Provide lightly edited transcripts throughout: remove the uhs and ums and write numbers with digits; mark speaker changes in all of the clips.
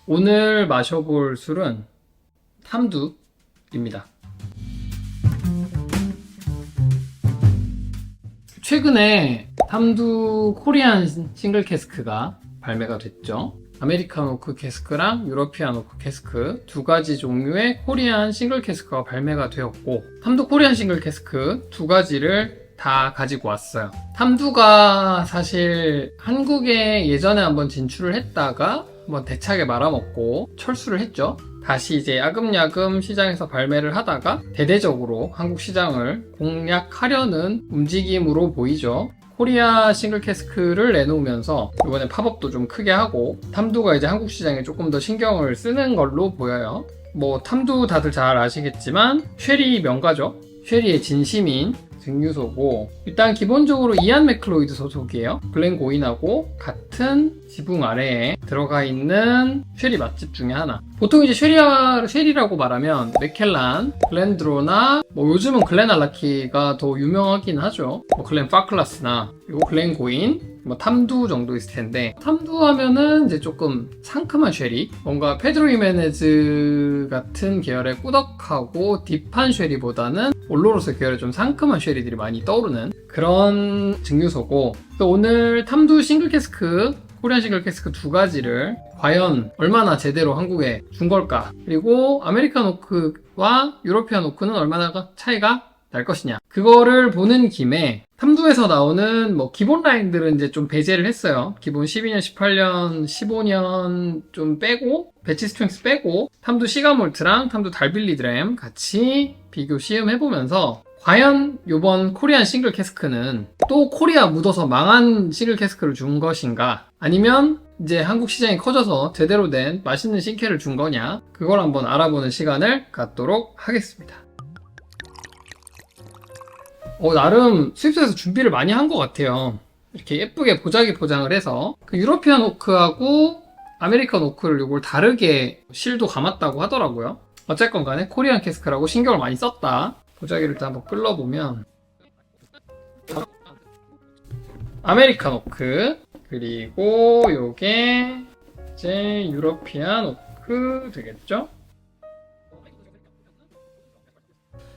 Speaker 1: 오늘 마셔볼 술은 탐두입니다. 최근에 탐두 코리안 싱글 캐스크가 발매가 됐죠. 아메리칸 오크 캐스크랑 유러피안 오크 캐스크 두 가지 종류의 코리안 싱글 캐스크가 발매가 되었고, 탐두 코리안 싱글 캐스크 두 가지를 다 가지고 왔어요. 탐두가 사실 한국에 예전에 한번 진출을 했다가 한번 대차게 말아먹고 철수를 했죠. 다시 이제 야금야금 시장에서 발매를 하다가 대대적으로 한국 시장을 공략하려는 움직임으로 보이죠. 코리아 싱글 캐스크를 내놓으면서 이번에 팝업도 좀 크게 하고 탐두가 이제 한국 시장에 조금 더 신경을 쓰는 걸로 보여요. 뭐 탐두 다들 잘 아시겠지만 쉐리 명가죠. 쉐리의 진심인 증류소고, 일단 기본적으로 이안 맥클로이드 소속이에요. 글렌고인하고 같은 지붕 아래에 들어가 있는 쉐리 맛집 중에 하나. 보통 이제 쉐리라고 말하면 맥켈란, 글렌드로나 뭐 요즘은 글렌알라키가 더 유명하긴 하죠. 뭐 글렌 파클라스나 그리고 글렌고인, 뭐 탐두 정도 있을 텐데, 탐두 하면은 이제 조금 상큼한 쉐리, 뭔가 페드로 히메네즈 같은 계열의 꾸덕하고 딥한 쉐리보다는 올로로스 계열의 좀 상큼한 쉐리들이 많이 떠오르는 그런 증류소고, 또 오늘 탐두 싱글 캐스크, 코리안 싱글 캐스크 두 가지를 과연 얼마나 제대로 한국에 준 걸까, 그리고 아메리칸 오크와 유러피안 오크는 얼마나 차이가 날 것이냐, 그거를 보는 김에 탐두에서 나오는 뭐 기본 라인들은 이제 좀 배제를 했어요. 기본 12년, 18년, 15년 좀 빼고, 배치 스트렝스 빼고, 탐두 시가몰트랑 탐두 달빌리드램 같이 비교 시음해보면서 과연 요번 코리안 싱글 캐스크는 또 코리아 묻어서 망한 싱글 캐스크를 준 것인가, 아니면 이제 한국 시장이 커져서 제대로 된 맛있는 싱캐를 준 거냐, 그걸 한번 알아보는 시간을 갖도록 하겠습니다. 나름 수입사에서 준비를 많이 한 것 같아요. 이렇게 예쁘게 보자기 포장을 해서 그 유러피안 오크하고 아메리칸 오크를 이걸 다르게 실도 감았다고 하더라고요. 어쨌건 간에 코리안 캐스크라고 신경을 많이 썼다. 보자기를 일단 한번 끌러보면 아메리칸 오크, 그리고 요게 이제 유러피안 오크 되겠죠?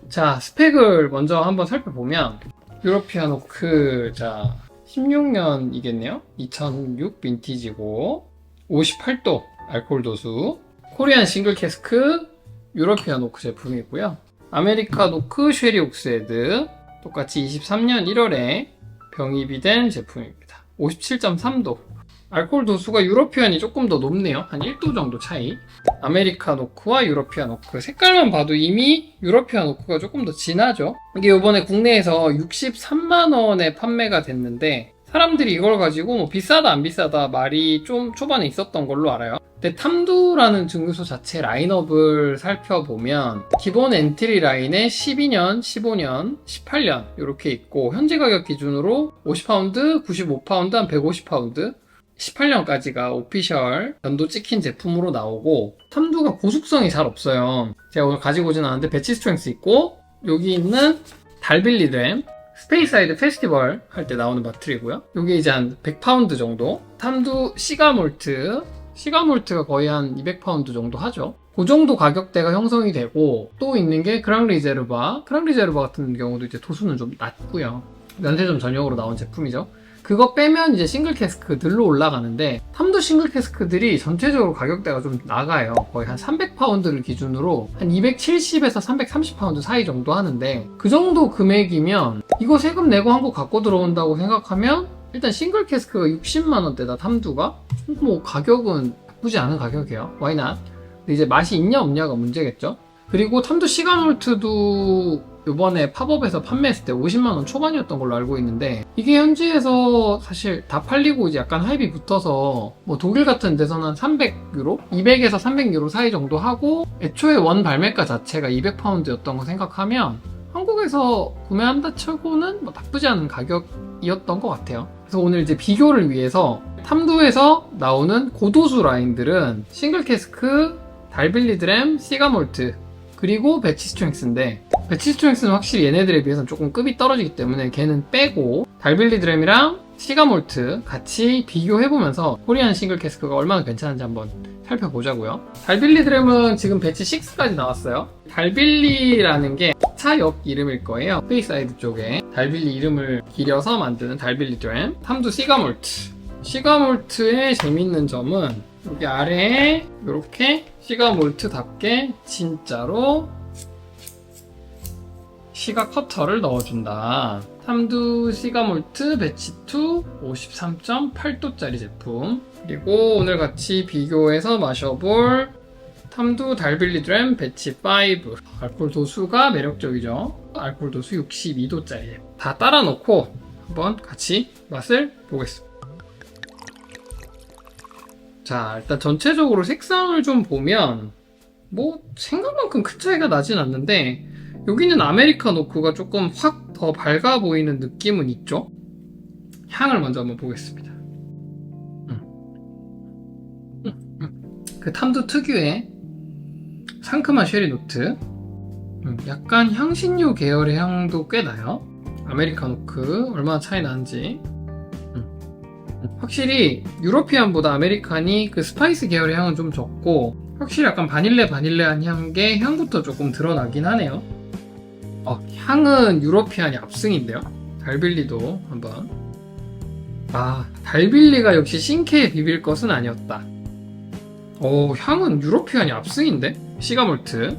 Speaker 1: 자, 스펙을 먼저 한번 살펴보면 유러피안 오크, 자 16년이겠네요. 2006 빈티지고 58도 알코올 도수, 코리안 싱글 캐스크 유러피안 오크 제품이고요. 아메리칸 오크 쉐리 옥세드 똑같이 23년 1월에 병입이 된 제품입니다. 57.3도. 알코올 도수가 유러피안이 조금 더 높네요. 한 1도 정도 차이. 아메리칸 오크와 유러피안 오크, 색깔만 봐도 이미 유러피안 오크가 조금 더 진하죠. 이게 이번에 국내에서 63만원에 판매가 됐는데, 사람들이 이걸 가지고 뭐 비싸다 안 비싸다 말이 좀 초반에 있었던 걸로 알아요. 근데 탐두라는 증류소 자체 라인업을 살펴보면 기본 엔트리 라인에 12년, 15년, 18년 이렇게 있고, 현재 가격 기준으로 50파운드, 95파운드, 한 150파운드, 18년까지가 오피셜 연도 찍힌 제품으로 나오고, 탐두가 고숙성이 잘 없어요. 제가 오늘 가지고 오진 않았는데 배치 스트렝스 있고, 여기 있는 달빌리드램 스페이사이드 페스티벌 할 때 나오는 바틀이고요. 여기 이제 한 100파운드 정도. 탐두 시가몰트가 거의 한 200파운드 정도 하죠. 그 정도 가격대가 형성이 되고, 또 있는 게 크랑리제르바 같은 경우도 이제 도수는 좀 낮고요. 면세점 전용으로 나온 제품이죠. 그거 빼면 이제 싱글 캐스크들로 올라가는데, 탐두 싱글 캐스크들이 전체적으로 가격대가 좀 나가요. 거의 한 300파운드를 기준으로 한 270에서 330파운드 사이 정도 하는데, 그 정도 금액이면 이거 세금 내고 한국 갖고 들어온다고 생각하면 일단 싱글 캐스크가 60만원대다. 탐두가 뭐 가격은 나쁘지 않은 가격이에요. Why not? 근데 이제 맛이 있냐 없냐가 문제겠죠. 그리고 탐두 시가몰트도 이번에 팝업에서 판매했을 때 50만원 초반이었던 걸로 알고 있는데, 이게 현지에서 사실 다 팔리고 이제 약간 하이브 붙어서 뭐 독일 같은 데서는 한 300유로? 200에서 300유로 사이 정도 하고, 애초에 원 발매가 자체가 200파운드였던 거 생각하면 한국에서 구매한다 치고는 뭐 나쁘지 않은 가격이었던 것 같아요. 그래서 오늘 이제 비교를 위해서 탐두에서 나오는 고도수 라인들은 싱글 캐스크, 달빌리드램, 시가몰트, 그리고 배치 스트렝스인데, 배치 스트렝스는 확실히 얘네들에 비해서는 조금 급이 떨어지기 때문에 걔는 빼고, 달빌리드램이랑 시가몰트 같이 비교해보면서 코리안 싱글 캐스크가 얼마나 괜찮은지 한번 살펴보자고요. 달빌리 드램은 지금 배치 6까지 나왔어요. 달빌리라는 게 차역 이름일 거예요. 페이사이드 쪽에 달빌리 이름을 기려서 만드는 달빌리 드램. 탐두 시가몰트. 시가몰트의 재밌는 점은 여기 아래에 이렇게 시가몰트답게 진짜로 시가 커터를 넣어준다. 탐두 시가몰트 배치2 53.8도짜리 제품. 그리고 오늘 같이 비교해서 마셔볼 탐두 달빌리 드램 배치5. 알코올 도수가 매력적이죠. 알코올 도수 62도짜리. 다 따라 놓고 한번 같이 맛을 보겠습니다. 자, 일단 전체적으로 색상을 좀 보면 뭐 생각만큼 큰 차이가 나진 않는데 여기는 아메리카노크가 조금 확 더 밝아 보이는 느낌은 있죠? 향을 먼저 한번 보겠습니다. 그 탐두 특유의 상큼한 쉐리 노트. 약간 향신료 계열의 향도 꽤 나요. 아메리카노크 얼마나 차이 나는지. 확실히 유러피안보다 아메리칸이 그 스파이스 계열의 향은 좀 적고 확실히 약간 바닐레한 향의 향부터 조금 드러나긴 하네요. 향은 유러피안이 압승인데요. 달빌리도 한번. 달빌리가 역시 신케에 비빌 것은 아니었다. 향은 유러피안이 압승인데? 시가몰트.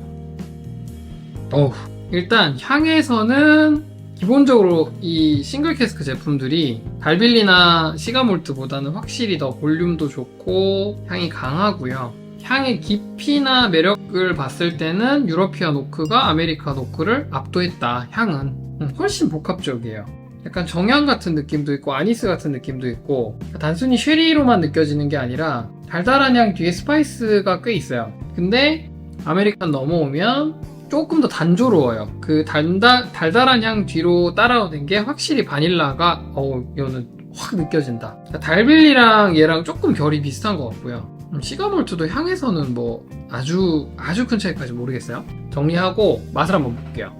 Speaker 1: 일단 향에서는 기본적으로 이 싱글 캐스크 제품들이 달빌리나 시가몰트보다는 확실히 더 볼륨도 좋고 향이 강하고요. 향의 깊이나 매력을 봤을 때는 유러피안 오크가 아메리칸 오크를 압도했다. 향은 훨씬 복합적이에요. 약간 정향 같은 느낌도 있고 아니스 같은 느낌도 있고 단순히 쉐리로만 느껴지는 게 아니라 달달한 향 뒤에 스파이스가 꽤 있어요. 근데 아메리칸 넘어오면 조금 더 단조로워요. 그 달달한 향 뒤로 따라오는 게 확실히 바닐라가 이거는 확 느껴진다. 달빌리랑 얘랑 조금 결이 비슷한 것 같고요. 시가몰트도 향에서는 뭐 아주 큰 차이까지 모르겠어요. 정리하고 맛을 한번 볼게요.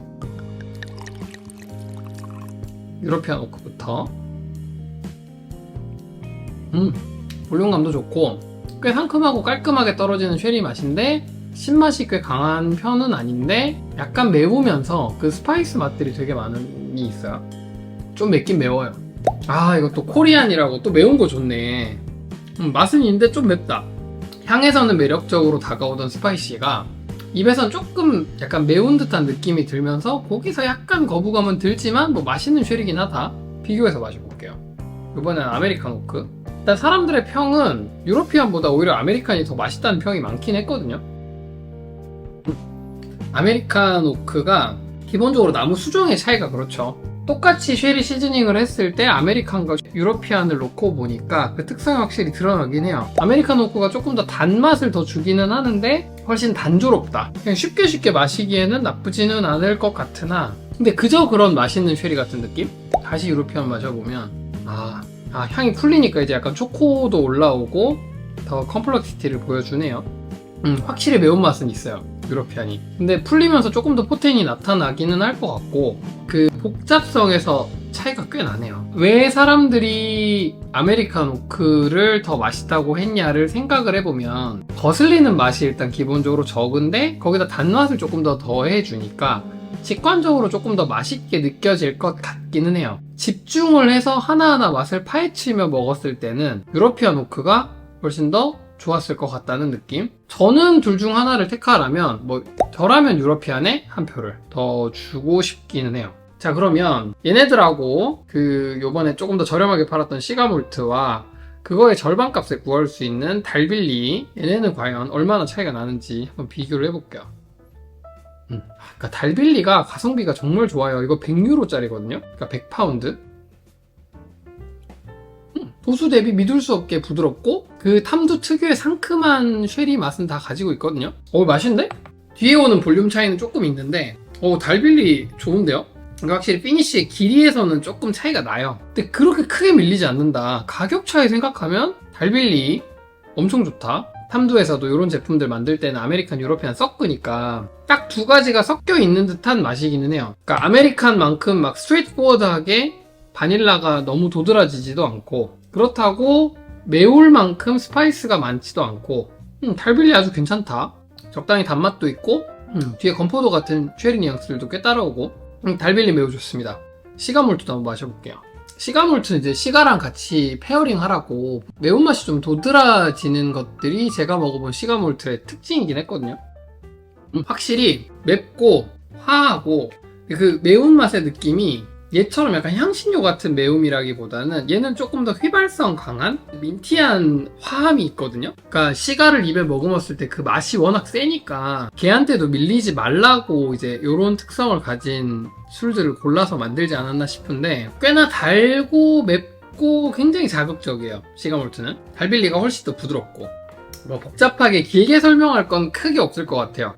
Speaker 1: 유러피안 오크부터. 볼륨감도 좋고 꽤 상큼하고 깔끔하게 떨어지는 쉐리 맛인데 신맛이 꽤 강한 편은 아닌데 약간 매우면서 그 스파이스 맛들이 되게 많이 있어요. 좀 맵긴 매워요. 이거 또 코리안이라고 또 매운 거 좋네. 맛은 있는데 좀 맵다. 향에서는 매력적으로 다가오던 스파이시가 입에선 조금 약간 매운 듯한 느낌이 들면서 거기서 약간 거부감은 들지만 뭐 맛있는 쉐리긴 하다. 비교해서 마셔볼게요. 이번엔 아메리칸 오크. 일단 사람들의 평은 유러피안보다 오히려 아메리칸이 더 맛있다는 평이 많긴 했거든요. 아메리칸 오크가 기본적으로 나무 수종의 차이가 그렇죠. 똑같이 쉐리 시즈닝을 했을 때 아메리칸과 유러피안을 놓고 보니까 그 특성이 확실히 드러나긴 해요. 아메리칸 오크가 조금 더 단맛을 더 주기는 하는데 훨씬 단조롭다. 그냥 쉽게 마시기에는 나쁘지는 않을 것 같으나 근데 그저 그런 맛있는 쉐리 같은 느낌? 다시 유러피안 마셔보면 향이 풀리니까 이제 약간 초코도 올라오고 더 컴플렉시티를 보여주네요. 확실히 매운맛은 있어요. 유러피안이. 근데 풀리면서 조금 더 포텐이 나타나기는 할 것 같고 그 복잡성에서 차이가 꽤 나네요. 왜 사람들이 아메리칸 오크를 더 맛있다고 했냐를 생각을 해보면 거슬리는 맛이 일단 기본적으로 적은데 거기다 단맛을 조금 더 더해주니까 직관적으로 조금 더 맛있게 느껴질 것 같기는 해요. 집중을 해서 하나하나 맛을 파헤치며 먹었을 때는 유러피안 오크가 훨씬 더 좋았을 것 같다는 느낌? 저는 둘 중 하나를 택하라면 저라면 유러피안에 한 표를 더 주고 싶기는 해요. 자, 그러면 얘네들하고 요번에 조금 더 저렴하게 팔았던 시가몰트와 그거의 절반 값에 구할 수 있는 달빌리, 얘네는 과연 얼마나 차이가 나는지 한번 비교를 해볼게요. 그러니까 달빌리가 가성비가 정말 좋아요. 이거 100유로짜리거든요. 그러니까 100파운드. 도수 대비 믿을 수 없게 부드럽고 그 탐두 특유의 상큼한 쉐리 맛은 다 가지고 있거든요. 맛있는데? 뒤에 오는 볼륨 차이는 조금 있는데 달빌리 좋은데요? 그러니까 확실히 피니쉬의 길이에서는 조금 차이가 나요. 근데 그렇게 크게 밀리지 않는다. 가격 차이 생각하면 달빌리 엄청 좋다. 탐두에서도 이런 제품들 만들 때는 아메리칸, 유러피안 섞으니까 딱 두 가지가 섞여 있는 듯한 맛이기는 해요. 그러니까 아메리칸만큼 막 스트레이트 포워드하게 바닐라가 너무 도드라지지도 않고 그렇다고 매울 만큼 스파이스가 많지도 않고 달빌리 아주 괜찮다. 적당히 단맛도 있고 뒤에 건포도 같은 체리 뉘앙스들도 꽤 따라오고 달빌리 매우 좋습니다. 시가몰트도 한번 마셔볼게요. 시가몰트는 이제 시가랑 같이 페어링 하라고 매운맛이 좀 도드라지는 것들이 제가 먹어본 시가몰트의 특징이긴 했거든요. 확실히 맵고 화하고 그 매운맛의 느낌이 얘처럼 약간 향신료 같은 매움이라기보다는 얘는 조금 더 휘발성 강한 민티한 화함이 있거든요. 그러니까 시가를 입에 머금었을 때 그 맛이 워낙 세니까 걔한테도 밀리지 말라고 이제 요런 특성을 가진 술들을 골라서 만들지 않았나 싶은데 꽤나 달고 맵고 굉장히 자극적이에요. 시가몰트는 달빌리가 훨씬 더 부드럽고 뭐 복잡하게 길게 설명할 건 크게 없을 것 같아요.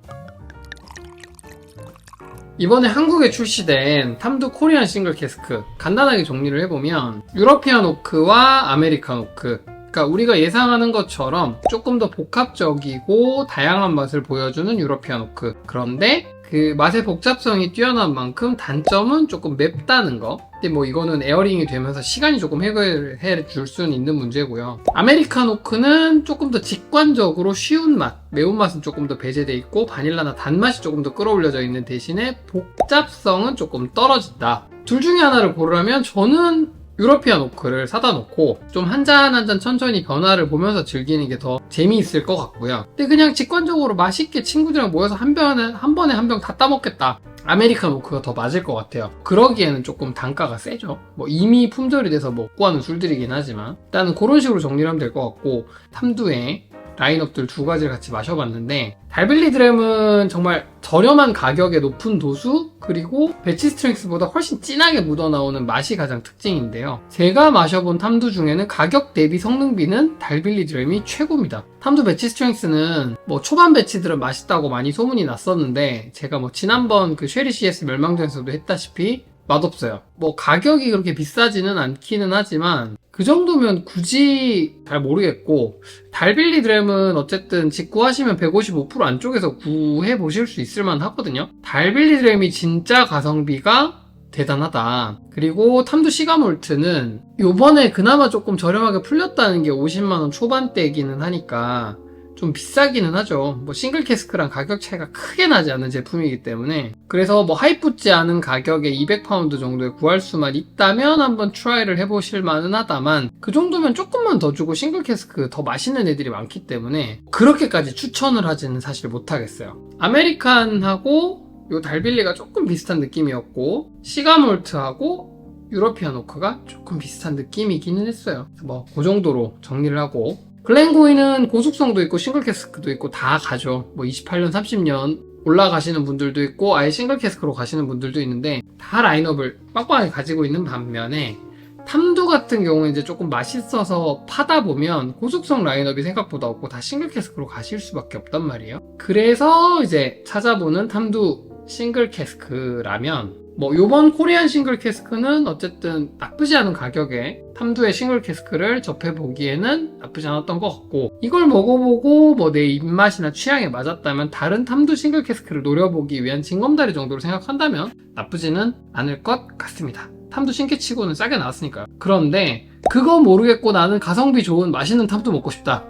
Speaker 1: 이번에 한국에 출시된 탐두 코리안 싱글 캐스크 간단하게 정리를 해보면 유러피안 오크와 아메리칸 오크, 그러니까 우리가 예상하는 것처럼 조금 더 복합적이고 다양한 맛을 보여주는 유러피안 오크, 그런데 그 맛의 복잡성이 뛰어난 만큼 단점은 조금 맵다는 거. 근데 뭐 이거는 에어링이 되면서 시간이 조금 해결해 줄 수는 있는 문제고요. 아메리칸 오크는 조금 더 직관적으로 쉬운 맛, 매운맛은 조금 더 배제돼 있고 바닐라나 단맛이 조금 더 끌어올려져 있는 대신에 복잡성은 조금 떨어진다. 둘 중에 하나를 고르라면 저는 유러피안 오크를 사다 놓고 좀 한 잔 한 잔 천천히 변화를 보면서 즐기는 게 더 재미있을 것 같고요. 근데 그냥 직관적으로 맛있게 친구들이랑 모여서 한 번에 한 병 다 따먹겠다. 아메리칸 오크가 더 맞을 것 같아요. 그러기에는 조금 단가가 세죠. 뭐 이미 품절이 돼서 먹고 하는 술들이긴 하지만 일단은 그런 식으로 정리를 하면 될 것 같고, 탐두의 라인업들 두 가지를 같이 마셔봤는데 달빌리 드램은 정말 저렴한 가격에 높은 도수 그리고 배치 스트렝스보다 훨씬 진하게 묻어나오는 맛이 가장 특징인데요. 제가 마셔본 탐두 중에는 가격 대비 성능비는 달빌리 드램이 최고입니다. 탐두 배치 스트렝스는 뭐 초반 배치들은 맛있다고 많이 소문이 났었는데 제가 뭐 지난번 그 쉐리 CS 멸망전에서도 했다시피 맛없어요. 뭐 가격이 그렇게 비싸지는 않기는 하지만 그 정도면 굳이 잘 모르겠고, 달빌리 드램은 어쨌든 직구하시면 155% 안쪽에서 구해 보실 수 있을 만 하거든요. 달빌리 드램이 진짜 가성비가 대단하다. 그리고 탐두 시가몰트는 요번에 그나마 조금 저렴하게 풀렸다는 게 50만원 초반대이기는 하니까 좀 비싸기는 하죠. 뭐 싱글 캐스크랑 가격 차이가 크게 나지 않는 제품이기 때문에, 그래서 뭐 하이풋지 않은 가격에 200파운드 정도에 구할 수만 있다면 한번 트라이를 해보실 만은 하다만 그 정도면 조금만 더 주고 싱글 캐스크 더 맛있는 애들이 많기 때문에 그렇게까지 추천을 하지는 사실 못하겠어요. 아메리칸하고 요 달빌리가 조금 비슷한 느낌이었고 시가몰트하고 유러피안 오크가 조금 비슷한 느낌이기는 했어요. 뭐 그 정도로 정리를 하고, 글렌고이는 고숙성도 있고 싱글 캐스크도 있고 다 가죠. 뭐 28년 30년 올라가시는 분들도 있고 아예 싱글 캐스크로 가시는 분들도 있는데 다 라인업을 빵빵하게 가지고 있는 반면에 탐두 같은 경우는 이제 조금 맛있어서 파다 보면 고숙성 라인업이 생각보다 없고 다 싱글 캐스크로 가실 수밖에 없단 말이에요. 그래서 이제 찾아보는 탐두 싱글 캐스크라면 뭐 요번 코리안 싱글 캐스크는 어쨌든 나쁘지 않은 가격에 탐두의 싱글 캐스크를 접해보기에는 나쁘지 않았던 것 같고, 이걸 먹어보고 뭐 내 입맛이나 취향에 맞았다면 다른 탐두 싱글 캐스크를 노려보기 위한 징검다리 정도로 생각한다면 나쁘지는 않을 것 같습니다. 탐두 신캐치고는 싸게 나왔으니까요. 그런데 그거 모르겠고 나는 가성비 좋은 맛있는 탐두 먹고 싶다.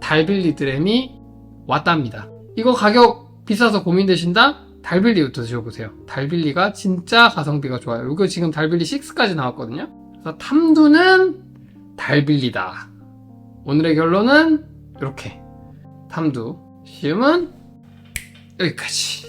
Speaker 1: 달빌리 드램이 왔답니다. 이거 가격 비싸서 고민되신다? 달빌리부터 드셔보세요. 달빌리가 진짜 가성비가 좋아요. 이거 지금 달빌리 6까지 나왔거든요. 그래서 탐두는 달빌리다. 오늘의 결론은 이렇게. 탐두 시음은 여기까지.